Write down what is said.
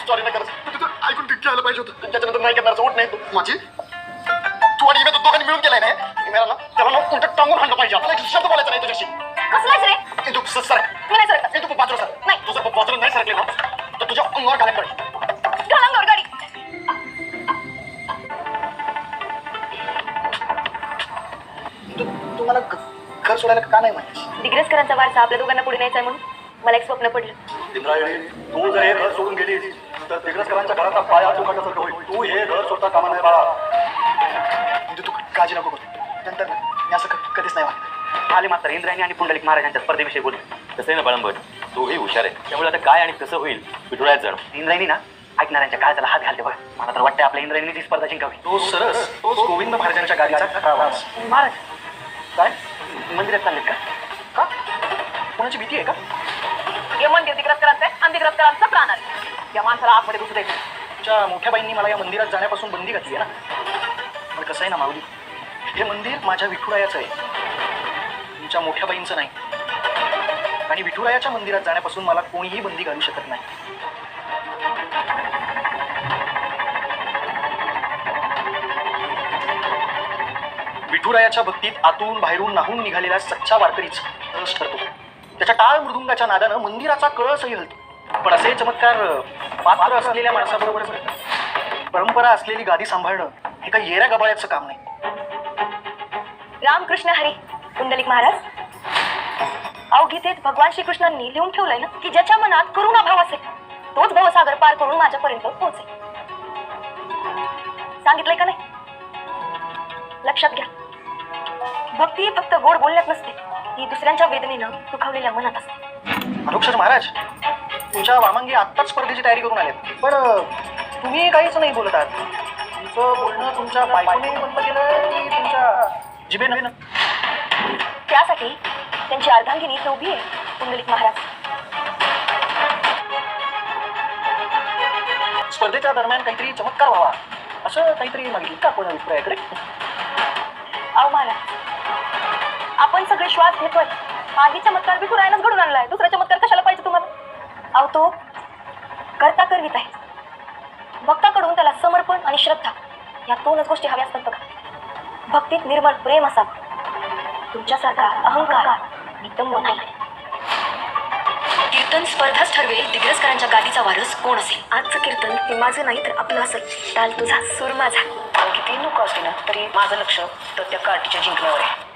Sorry नाही करायचं तू ऐकून घ्यायला पाहिजे होतं. त्याच्यानंतर नाही करणार उठ नाही तू माझी तू आणि इमे दोघांनी मिळून केलाय ना इमेला ना त्याला ना उलट टांगून हाणलं पाहिजे. आपल्याला एक शब्द बोलायचा नाही तुझ्याशी. कसलाच रे तू सरक मी नाही सरकत. तू बाजूला सर नाही तू जर बाजूला नाही सरकले ना तर तुझ्या अंगावर घालायला पडेल. घालांगावर गाडी. तू मला घर सोडायला का नाही माहिती? दिग्रसकरांचा वारसा आपल्या दोघांना पुढे न्यायचा म्हणून मला एक स्वप्न पडलं. इंद्रायणी, तू जर हे घर सोडून गेलीस तर दिग्रसकरांच्या घराचा पाया चुकाटासारखं होईल. तू हे घर सोडता कामा नाही बाळा. म्हणजे तू काळजी नको करू. नंतर मी असं कधीच नाही वाटत. आले मात्र इंद्रायणी आणि पुंडलिक महाराजांच्या स्पर्धेविषयी बोल. तसे ना बळंबट तूही हुशार आहे त्यामुळे आता काय आणि कसं होईल विठुळ्यात जण. इंद्रायणी ना ऐकणाऱ्यांच्या काळजाला हात घालते बघ. मला तर वाटतं आपल्या इंद्रायणी ती स्पर्धा जिंकावी. तो सरस तोच गोविंद महाराजांच्या गाडीचा खरा आवाज. महाराज काय मंदिरात चाललेत का? का कोणाची भीती आहे का? हे मंदिर दिग्रसकरांचं आहे आणि दिग्रसकरांचा प्राण आहे. या माणसाला आतमध्ये घुसू द्यायचं. तुमच्या मोठ्या बाईंनी मला या मंदिरात जाण्यापासून बंदी घातली आहे ना. पण कसं आहे ना माऊली हे मंदिर माझ्या विठुरायाचं आहे तुमच्या मोठ्या बाईंचं नाही. आणि विठुरायाच्या मंदिरात जाण्यापासून मला कोणीही बंदी घालू शकत नाही. विठुरायाच्या भक्तीत आतून बाहेरून नाहून निघालेला सच्चा वारकरीच कळस ठरतो. त्याच्या टाळ मृदुंगाच्या नादानं मंदिराचा कळसही हलतो. पण असे चमत्कार पात्र असलेल्या माणसाबरोबरच घडतात. परंपरा असलेली गादी सांभाळणं हे काही येऱ्या गबाळ्याचं काम नाही. रामकृष्ण हरी. पुंडलिक महाराज अवगीतेत भगवान श्रीकृष्णांनी लिहून ठेवलंय ना की ज्याच्या मनात करुणा भाव असेल तोच भवसागर पार करून माझ्यापर्यंत पोहोचेल. सांगितलंय का नाही? लक्षात घ्या. भक्ती फक्त गोड बोलण्यात नसते. ही दुसऱ्यांच्या वेदनेनं दुखावलेल्या मनात असते. अक्षर महाराज तुमच्या वामांगी आत्ताच स्पर्धेची तयारी करून आलेत. पण तुम्ही काहीच नाही बोलत आहात. तुमचं बोलणं तुमच्या बायकोने बंद केलं की तुमच्या जिभेनं? त्यासाठी त्यांची अर्धांगिनी इथे उभी आहे पुंडलिक महाराज. स्पर्धेच्या दरम्यान काहीतरी चमत्कार व्हावा असं काहीतरी मागितलं का कोणा विठुरायाकडे? अहो महाराज आपण सगळे श्वास घेतोय. आधी चमत्कार विठुरायानंच घडून आणलाय. दुसरा चमत्कार कशाला पाहिजे तुम्हाला? अहो तो करता करवीत आहे. भक्ताकडून त्याला समर्पण आणि श्रद्धा या दोनच गोष्टी हव्या असतात बघा. भक्तीत निर्मळ प्रेम असावं. तुमच्यासारखा अहंकार नितंब नाही. कीर्तन स्पर्धाच ठरवेल दिग्रसकरांच्या गादीचा वारस कोण असेल. आजचं कीर्तन हे माझं नाही तर आपलं असेल. ताल तुझा सूर माझा. किती नको असते ना तरी माझं लक्ष तर त्या कार्टीच्या जिंकण्यावर आहे.